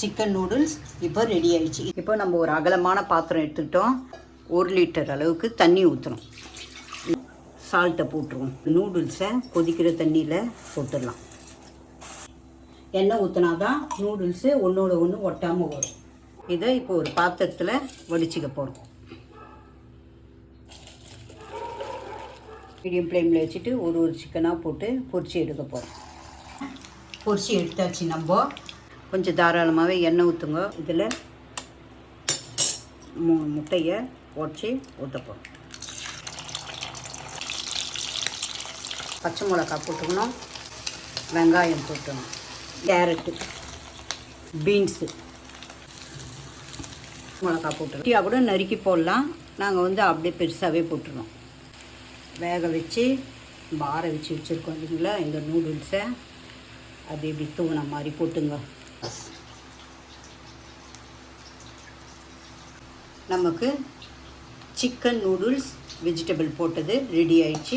Chicken noodles இப்போ ready ஆயிடுச்சு. இப்போ நம்ம ஒரு அகலமான பாத்திரம் எடுத்துக்கிட்டோம். 1 லிட்டர் அளவுக்கு தண்ணி ஊற்றணும். சால்ட்டை போட்டுருவோம். நூடுல்ஸை கொதிக்கிற தண்ணியில் போட்டுடலாம். எண்ணெய் ஊற்றினா தான் நூடுல்ஸு ஒன்றோட ஒன்று ஒட்டாமல் வரும். இதை இப்போ ஒரு பாத்திரத்தில் வடிச்சிக்க போகிறோம். மீடியம் ஃப்ளேமில் வச்சுட்டு ஒரு சிக்கனாக போட்டு பொரிச்சு எடுக்க போகிறோம். பொரிச்சு எடுத்தாச்சு. நம்ம கொஞ்சம் தாராளமாகவே எண்ணெய் ஊற்றுங்க. இதில் 3 முட்டையை உடச்சி ஊற்ற போகிறோம். பச்சை மிளகாய் போட்டுக்கணும், வெங்காயம் போட்டுக்கணும், கேரட்டு, பீன்ஸு, மிளகாய் போட்டுருக்கோம். கூட நறுக்கி போடலாம். நாங்கள் அப்படியே பெருசாகவே போட்டுருவோம். வேக வச்சு பார வச்சு வச்சுருக்கோம் இல்லைங்களா, இந்த நூடுல்ஸை அது இப்படி தூண மாதிரி போட்டுங்க. நமக்கு சிக்கன் நூடுல்ஸ் வெஜிடபிள் போட்டது ரெடி ஆயிடுச்சு.